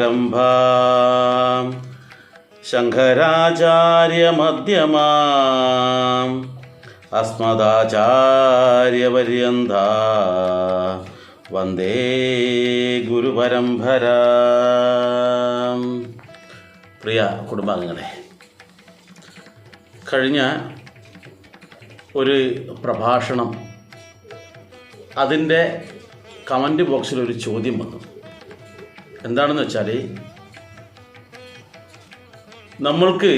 സദാശിവസമാരംഭാം ശങ്കരാചാര്യമധ്യമാം അസ്മദാചാര്യപര്യന്താ വന്ദേ ഗുരുപരമ്പരാ. പ്രിയ കുടുംബാംഗങ്ങളെ, കഴിഞ്ഞ ഒരു പ്രഭാഷണം, അതിൻ്റെ കമൻറ്റ് ബോക്സിൽ ഒരു ചോദ്യം വന്നു. എന്താണെന്ന് വെച്ചാൽ, നമ്മൾക്ക്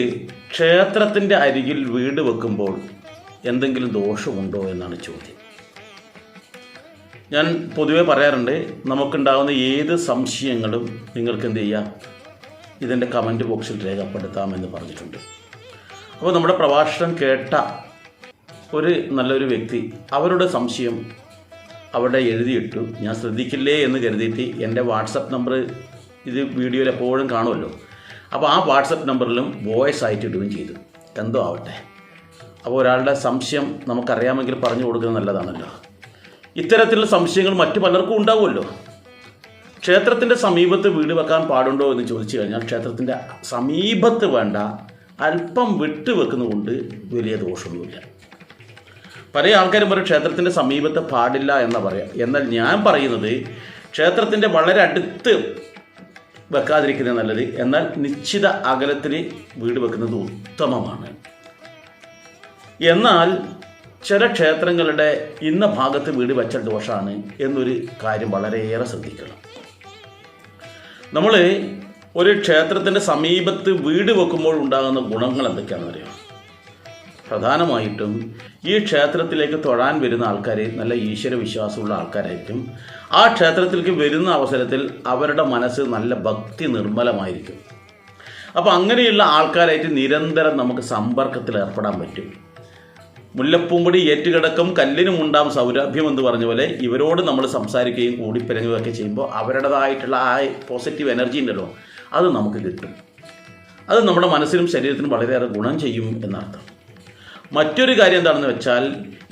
ക്ഷേത്രത്തിൻ്റെ അരികിൽ വീട് വെക്കുമ്പോൾ എന്തെങ്കിലും ദോഷമുണ്ടോ എന്നാണ് ചോദ്യം. ഞാൻ പൊതുവെ പറയാറുണ്ട്, നമുക്കുണ്ടാകുന്ന ഏത് സംശയങ്ങളും നിങ്ങൾക്ക് എന്ത് ചെയ്യാം, ഇതിൻ്റെ കമൻറ്റ് ബോക്സിൽ രേഖപ്പെടുത്താമെന്ന് പറഞ്ഞിട്ടുണ്ട്. അപ്പോൾ നമ്മുടെ പ്രഭാഷണം കേട്ട ഒരു നല്ലൊരു വ്യക്തി അവരുടെ സംശയം അവിടെ എഴുതിയിട്ടു. ഞാൻ ശ്രദ്ധിക്കില്ലേ എന്ന് കരുതിയിട്ട് എൻ്റെ വാട്സപ്പ് നമ്പർ ഇത് വീഡിയോയിൽ എപ്പോഴും കാണുമല്ലോ, അപ്പോൾ ആ വാട്സപ്പ് നമ്പറിലും വോയിസ് ആയിട്ട് ഇടുകയും ചെയ്തു. എന്തോ ആവട്ടെ, അപ്പോൾ ഒരാളുടെ സംശയം നമുക്കറിയാമെങ്കിൽ പറഞ്ഞു കൊടുക്കുന്നത് നല്ലതാണല്ലോ. ഇത്തരത്തിലുള്ള സംശയങ്ങൾ മറ്റു പലർക്കും ഉണ്ടാവുമല്ലോ. ക്ഷേത്രത്തിൻ്റെ സമീപത്ത് വീട് വെക്കാൻ പാടുണ്ടോ എന്ന് ചോദിച്ചു കഴിഞ്ഞാൽ, ക്ഷേത്രത്തിൻ്റെ സമീപത്ത് വേണ്ട, അല്പം വിട്ട് വെക്കുന്നതുകൊണ്ട് വലിയ ദോഷമൊന്നുമില്ല. പല ആൾക്കാരും പറയും ക്ഷേത്രത്തിൻ്റെ സമീപത്ത് പാടില്ല എന്ന് പറയാം. എന്നാൽ ഞാൻ പറയുന്നത്, ക്ഷേത്രത്തിൻ്റെ വളരെ അടുത്ത് വെക്കാതിരിക്കുന്നത് നല്ലത്. എന്നാൽ നിശ്ചിത അകലത്തിൽ വീട് വെക്കുന്നത് ഉത്തമമാണ്. എന്നാൽ ചില ക്ഷേത്രങ്ങളുടെ ഇന്ന ഭാഗത്ത് വീട് വെച്ച ദോഷമാണ് എന്നൊരു കാര്യം വളരെയേറെ ശ്രദ്ധിക്കണം. നമ്മൾ ഒരു ക്ഷേത്രത്തിൻ്റെ സമീപത്ത് വീട് വെക്കുമ്പോൾ ഉണ്ടാകുന്ന ഗുണങ്ങൾ എന്തൊക്കെയാണെന്ന് അറിയാം. പ്രധാനമായിട്ടും ഈ ക്ഷേത്രത്തിലേക്ക് തൊഴാൻ വരുന്ന ആൾക്കാർ നല്ല ഈശ്വര വിശ്വാസമുള്ള ആൾക്കാരായിരിക്കും. ആ ക്ഷേത്രത്തിലേക്ക് വരുന്ന അവസരത്തിൽ അവരുടെ മനസ്സ് നല്ല ഭക്തി നിർമ്മലമായിരിക്കും. അപ്പോൾ അങ്ങനെയുള്ള ആൾക്കാരായിട്ട് നിരന്തരം നമുക്ക് സമ്പർക്കത്തിൽ ഏർപ്പെടാൻ പറ്റും. മുല്ലപ്പൂമ്പൊടി ഏറ്റുകിടക്കും കല്ലിനുമുണ്ടാം സൗരഭ്യം എന്ന് പറഞ്ഞ പോലെ, ഇവരോട് നമ്മൾ സംസാരിക്കുകയും കൂടിപ്പിരങ്ങുകയൊക്കെ ചെയ്യുമ്പോൾ അവരുടേതായിട്ടുള്ള ആ പോസിറ്റീവ് എനർജി ഉണ്ടല്ലോ, അത് നമുക്ക് കിട്ടും. അത് നമ്മുടെ മനസ്സിനും ശരീരത്തിനും വളരെയേറെ ഗുണം ചെയ്യും എന്നർത്ഥം. മറ്റൊരു കാര്യം എന്താണെന്ന് വെച്ചാൽ,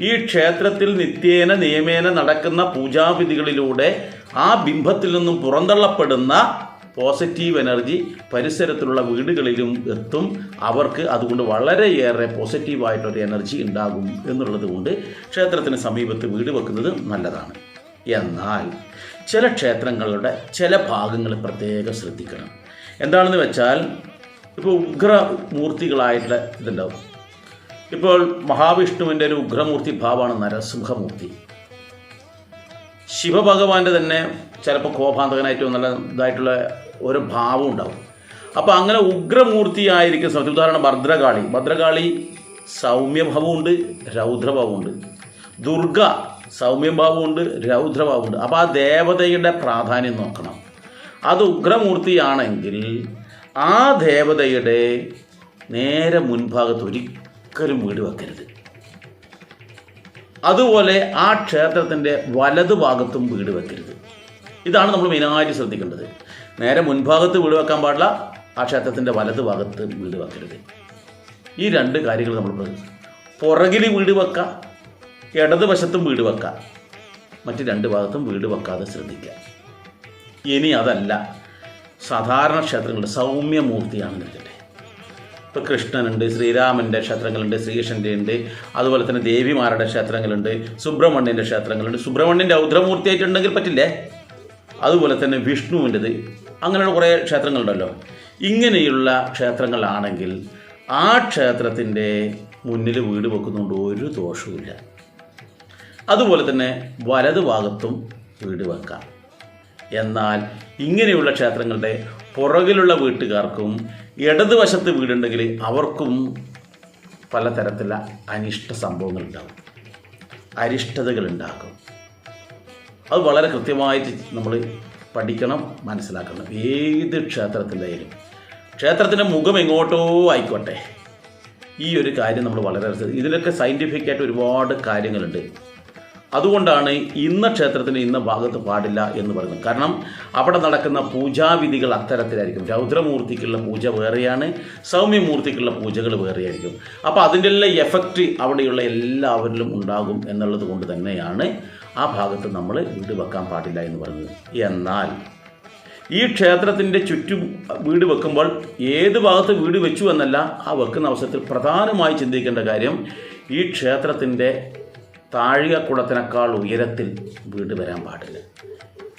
ഈ ക്ഷേത്രത്തിൽ നിത്യേന നിയമേന നടക്കുന്ന പൂജാവിധികളിലൂടെ ആ ബിംബത്തിൽ നിന്നും പുറന്തള്ളപ്പെടുന്ന പോസിറ്റീവ് എനർജി പരിസരത്തിലുള്ള വീടുകളിലും എത്തും. അവർക്ക് അതുകൊണ്ട് വളരെയേറെ പോസിറ്റീവായിട്ടൊരു എനർജി ഉണ്ടാകും എന്നുള്ളത് കൊണ്ട് ക്ഷേത്രത്തിന് സമീപത്ത് വീട് വെക്കുന്നത് നല്ലതാണ്. എന്നാൽ ചില ക്ഷേത്രങ്ങളുടെ ചില ഭാഗങ്ങൾ പ്രത്യേകം ശ്രദ്ധിക്കണം. എന്താണെന്ന് വെച്ചാൽ, ഇപ്പോൾ ഉഗ്രമൂർത്തികളായിട്ടുള്ള ഇതുണ്ടാവും. ഇപ്പോൾ മഹാവിഷ്ണുവിൻ്റെ ഒരു ഉഗ്രമൂർത്തി ഭാവമാണ് നരസിംഹമൂർത്തി. ശിവഭഗവാന്റെ തന്നെ ചിലപ്പോൾ കോപാന്തകനായിട്ട് നല്ല ഇതായിട്ടുള്ള ഒരു ഭാവം ഉണ്ടാവും. അപ്പോൾ അങ്ങനെ ഉഗ്രമൂർത്തിയായിരിക്കും. ഉദാഹരണം ഭദ്രകാളി സൗമ്യഭാവമുണ്ട്, രൗദ്രഭാവമുണ്ട്. ദുർഗ സൗമ്യഭാവമുണ്ട്, രൗദ്രഭാവമുണ്ട്. അപ്പോൾ ആ ദേവതയുടെ പ്രാധാന്യം നോക്കണം. അത് ഉഗ്രമൂർത്തിയാണെങ്കിൽ ആ ദേവതയുടെ നേരെ മുൻഭാഗത്ത് ഒരിക്കലും വീട് വെക്കരുത്. അതുപോലെ ആ ക്ഷേത്രത്തിൻ്റെ വലതുഭാഗത്തും വീട് വെക്കരുത്. ഇതാണ് നമ്മൾ മെയിനായിട്ട് ശ്രദ്ധിക്കേണ്ടത്. നേരെ മുൻഭാഗത്ത് വീട് വെക്കാൻ പാടില്ല, ആ ക്ഷേത്രത്തിൻ്റെ വലതുഭാഗത്ത് വീട് വെക്കരുത്. ഈ രണ്ട് കാര്യങ്ങൾ നമ്മൾ പുറകിൽ വീട് വെക്കാം, ഇടതുവശത്തും വീട് വെക്കാം, മറ്റ് രണ്ട് ഭാഗത്തും വീട് വെക്കാതെ ശ്രദ്ധിക്കുക. ഇനി അതല്ല, സാധാരണ ക്ഷേത്രങ്ങളുടെ സൗമ്യമൂർത്തിയാണെന്ന് വെച്ചിട്ട്, ഇപ്പോൾ കൃഷ്ണനുണ്ട്, ശ്രീരാമൻ്റെ ക്ഷേത്രങ്ങളുണ്ട്, ശ്രീകൃഷ്ണൻ്റെ ഉണ്ട്, അതുപോലെ തന്നെ ദേവിമാരുടെ ക്ഷേത്രങ്ങളുണ്ട്, സുബ്രഹ്മണ്യൻ്റെ ക്ഷേത്രങ്ങളുണ്ട്. സുബ്രഹ്മണ്യൻ്റെ രൗദ്രമൂർത്തിയായിട്ടുണ്ടെങ്കിൽ പറ്റില്ലേ. അതുപോലെ തന്നെ വിഷ്ണുവിൻ്റെത്, അങ്ങനെയുള്ള കുറേ ക്ഷേത്രങ്ങളുണ്ടല്ലോ. ഇങ്ങനെയുള്ള ക്ഷേത്രങ്ങളാണെങ്കിൽ ആ ക്ഷേത്രത്തിൻ്റെ മുന്നിൽ വീട് വെക്കുന്നുണ്ട് ഒരു ദോഷവുമില്ല. അതുപോലെ തന്നെ വലതുഭാഗത്തും വീട് വെക്കാം. എന്നാൽ ഇങ്ങനെയുള്ള ക്ഷേത്രങ്ങളുടെ പുറകിലുള്ള വീട്ടുകാർക്കും ഇടതുവശത്ത് വീടുണ്ടെങ്കിൽ അവർക്കും പലതരത്തിലുള്ള അനിഷ്ട സംഭവങ്ങളുണ്ടാകും, അരിഷ്ടതകളുണ്ടാകും. അത് വളരെ കൃത്യമായിട്ട് നമ്മൾ പഠിക്കണം, മനസ്സിലാക്കണം. ഏത് ക്ഷേത്രത്തിൻ്റെയായാലും ക്ഷേത്രത്തിൻ്റെ മുഖം എങ്ങോട്ടോ ആയിക്കോട്ടെ, ഈ ഒരു കാര്യം നമ്മൾ വളരെ ഇതിലൊക്കെ സയൻറ്റിഫിക്കായിട്ട് ഒരുപാട് കാര്യങ്ങളുണ്ട്. അതുകൊണ്ടാണ് ഇന്ന ക്ഷേത്രത്തിന് ഇന്ന ഭാഗത്ത് പാടില്ല എന്ന് പറയുന്നത്. കാരണം അവിടെ നടക്കുന്ന പൂജാവിധികൾ അത്തരത്തിലായിരിക്കും. രൗദ്രമൂർത്തിക്കുള്ള പൂജ വേറെയാണ്, സൗമ്യമൂർത്തിക്കുള്ള പൂജകൾ വേറെയായിരിക്കും. അപ്പോൾ അതിൻ്റെ എല്ലാം എഫക്റ്റ് അവിടെയുള്ള എല്ലാവരിലും ഉണ്ടാകും എന്നുള്ളത് കൊണ്ട് തന്നെയാണ് ആ ഭാഗത്ത് നമ്മൾ വീട് വെക്കാൻ പാടില്ല എന്ന് പറയുന്നത്. എന്നാൽ ഈ ക്ഷേത്രത്തിൻ്റെ ചുറ്റും വീട് വെക്കുമ്പോൾ ഏത് ഭാഗത്ത് വീട് വെച്ചു എന്നല്ല, ആ വെക്കുന്ന അവസരത്തിൽ പ്രധാനമായി ചിന്തിക്കേണ്ട കാര്യം ഈ ക്ഷേത്രത്തിൻ്റെ താഴികക്കുടത്തിനേക്കാൾ ഉയരത്തിൽ വീട് വരാൻ പാടില്ല.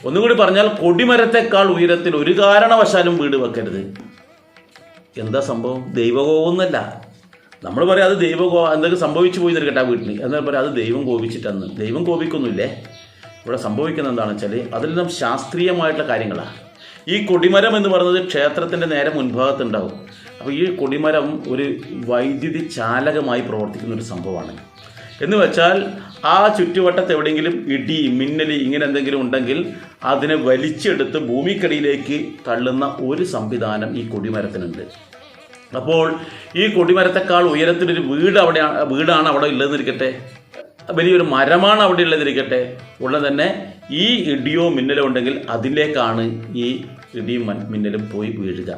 ഒന്നുകൂടി പറഞ്ഞാൽ കൊടിമരത്തേക്കാൾ ഉയരത്തിൽ ഒരു കാരണവശാലും വീട് വെക്കരുത്. എന്താ സംഭവം? ദൈവകോപമൊന്നുമല്ല. നമ്മൾ പറയാം അത് എന്തൊക്കെ സംഭവിച്ചു പോയി നിൽക്കട്ടെ ആ വീട്ടിൽ, എന്നാൽ പറയാം അത് ദൈവം കോപിച്ചിട്ടെന്ന്. ദൈവം കോപിക്കൊന്നുമില്ലേ. ഇവിടെ സംഭവിക്കുന്നത് എന്താണെന്ന് വെച്ചാൽ അതെല്ലാം ശാസ്ത്രീയമായിട്ടുള്ള കാര്യങ്ങളാണ്. ഈ കൊടിമരം എന്ന് പറയുന്നത് ക്ഷേത്രത്തിൻ്റെ നേരെ മുൻഭാഗത്തുണ്ടാകും. അപ്പോൾ ഈ കൊടിമരം ഒരു വൈദ്യുതി ചാലകമായി പ്രവർത്തിക്കുന്ന ഒരു സംഭവമാണ്. എന്ന് വെച്ചാൽ ആ ചുറ്റുവട്ടത്ത് എവിടെയെങ്കിലും ഇടി, മിന്നൽ ഇങ്ങനെ എന്തെങ്കിലും ഉണ്ടെങ്കിൽ അതിനെ വലിച്ചെടുത്ത് ഭൂമിക്കടിയിലേക്ക് തള്ളുന്ന ഒരു സംവിധാനം ഈ കൊടിമരത്തിനുണ്ട്. അപ്പോൾ ഈ കൊടിമരത്തെക്കാൾ ഉയരത്തിലൊരു വീടാണ് അവിടെ ഉള്ളതെന്നിരിക്കട്ടെ, വലിയൊരു മരമാണ് അവിടെ ഉള്ളതിരിക്കട്ടെ, ഉടനെ തന്നെ ഈ ഇടിയോ മിന്നലോ ഉണ്ടെങ്കിൽ അതിലേക്കാണ് ഈ ഇടിയും മിന്നലും പോയി വീഴുക.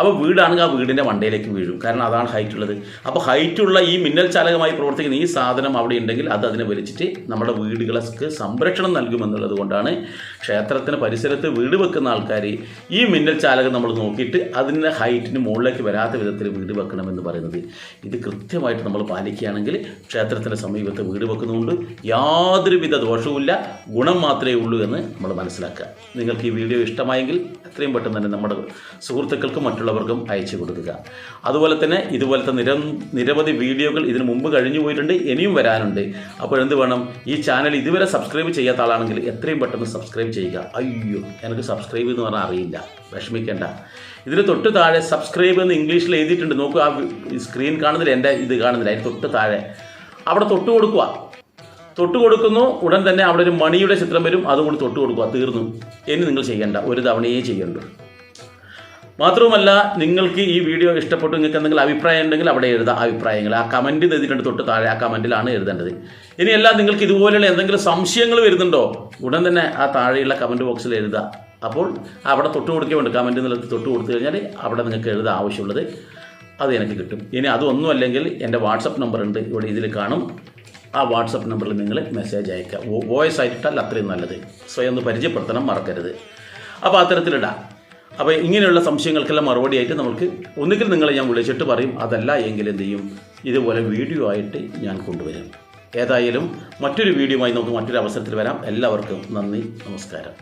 അപ്പോൾ വീടാണെങ്കിൽ ആ വീടിൻ്റെ മണ്ടയിലേക്ക് വീഴും. കാരണം അതാണ് ഹൈറ്റുള്ളത്. അപ്പോൾ ഹൈറ്റുള്ള ഈ മിന്നൽ ചാലകമായി പ്രവർത്തിക്കുന്ന ഈ സാധനം അവിടെ ഉണ്ടെങ്കിൽ അത് അതിനെ വലിച്ചിട്ട് നമ്മുടെ വീടുകൾക്ക് സംരക്ഷണം നൽകുമെന്നുള്ളത് കൊണ്ടാണ് ക്ഷേത്രത്തിന് പരിസരത്ത് വീട് വെക്കുന്ന ആൾക്കാർ ഈ മിന്നൽ ചാലകം നമ്മൾ നോക്കിയിട്ട് അതിൻ്റെ ഹൈറ്റിന് മുകളിലേക്ക് വരാത്ത വിധത്തിൽ വീട് വെക്കണമെന്ന് പറയുന്നത്. ഇത് കൃത്യമായിട്ട് നമ്മൾ പാലിക്കുകയാണെങ്കിൽ ക്ഷേത്രത്തിൻ്റെ സമീപത്ത് വീട് വെക്കുന്നതുകൊണ്ട് യാതൊരുവിധ ദോഷവുമില്ല, ഗുണം മാത്രമേ ഉള്ളൂ എന്ന് നമ്മൾ മനസ്സിലാക്കുക. നിങ്ങൾക്ക് ഈ വീഡിയോ ഇഷ്ടമായെങ്കിൽ എത്രയും പെട്ടെന്ന് തന്നെ നമ്മുടെ സുഹൃത്തുക്കൾക്കും മറ്റുള്ളവർക്കും അയച്ചു കൊടുക്കുക. അതുപോലെ തന്നെ ഇതുപോലത്തെ നിരവധി വീഡിയോകൾ ഇതിനു മുമ്പ് കഴിഞ്ഞു പോയിട്ടുണ്ട്, ഇനിയും വരാനുണ്ട്. അപ്പോൾ എന്ത് വേണം, ഈ ചാനൽ ഇതുവരെ സബ്സ്ക്രൈബ് ചെയ്യാത്ത ആളാണെങ്കിൽ എത്രയും പെട്ടെന്ന് സബ്സ്ക്രൈബ് ചെയ്യുക. അയ്യോ, എനിക്ക് സബ്സ്ക്രൈബ് എന്ന് പറഞ്ഞാൽ അറിയില്ല, വിഷമിക്കേണ്ട. ഇതിന് തൊട്ട് താഴെ സബ്സ്ക്രൈബ് എന്ന് ഇംഗ്ലീഷിൽ എഴുതിയിട്ടുണ്ട്. നോക്കുക, ആ സ്ക്രീൻ കാണുന്നില്ല, എൻ്റെ ഇത് കാണുന്നില്ല, അതിന് തൊട്ട് താഴെ അവിടെ തൊട്ട് കൊടുക്കുക. തൊട്ട് കൊടുക്കുന്നു, ഉടൻ തന്നെ അവിടെ ഒരു മണിയുടെ ചിത്രം വരും, അതുകൊണ്ട് തൊട്ട് കൊടുക്കുക. തീർന്നു. ഇനി നിങ്ങൾ ചെയ്യേണ്ട, ഒരു തവണയേ ചെയ്യണ്ടു. മാത്രവുമല്ല, നിങ്ങൾക്ക് ഈ വീഡിയോ ഇഷ്ടപ്പെട്ടു, നിങ്ങൾക്ക് എന്തെങ്കിലും അഭിപ്രായം ഉണ്ടെങ്കിൽ അവിടെ എഴുതാം. അഭിപ്രായങ്ങൾ ആ കമൻറ്റ് എഴുതിയിട്ടുണ്ട് തൊട്ട് താഴെ, ആ കമൻറ്റിലാണ് എഴുതേണ്ടത്. ഇനിയല്ല, നിങ്ങൾക്ക് ഇതുപോലെയുള്ള എന്തെങ്കിലും സംശയങ്ങൾ വരുന്നുണ്ടോ, ഉടൻ തന്നെ ആ താഴെയുള്ള കമൻറ്റ് ബോക്സിൽ എഴുതുക. അപ്പോൾ അവിടെ തൊട്ട് കൊടുക്കുകയുണ്ട്, കമൻറ്റ് നിലത്ത് തൊട്ട് കൊടുത്തു കഴിഞ്ഞാൽ അവിടെ നിങ്ങൾക്ക് എഴുതാൻ ആവശ്യമുള്ളത് അത് എനിക്ക് കിട്ടും. ഇനി അതൊന്നും അല്ലെങ്കിൽ എൻ്റെ വാട്സപ്പ് നമ്പർ ഉണ്ട്, ഇവിടെ ഇതിൽ കാണും. ആ വാട്സപ്പ് നമ്പറിൽ നിങ്ങൾ മെസ്സേജ് അയക്കുക. വോയിസ് ആയിട്ടാൽ അത്രയും നല്ലത്. സ്വയം ഒന്ന് പരിചയപ്പെടുത്തണം, മറക്കരുത്. അപ്പോൾ അത്തരത്തിലിടാം. അപ്പോൾ ഇങ്ങനെയുള്ള സംശയങ്ങൾക്കെല്ലാം മറുപടിയായിട്ട് നമുക്ക് ഒന്നുകിൽ നിങ്ങളെ ഞാൻ വിളിച്ചിട്ട് പറയും, അതല്ല എങ്കിൽ എന്ത് ചെയ്യും, ഇതുപോലെ വീഡിയോ ആയിട്ട് ഞാൻ കൊണ്ടുവരും. ഏതായാലും മറ്റൊരു വീഡിയോയുമായി നമുക്ക് മറ്റൊരു അവസരത്തിൽ വരാം. എല്ലാവർക്കും നന്ദി, നമസ്കാരം.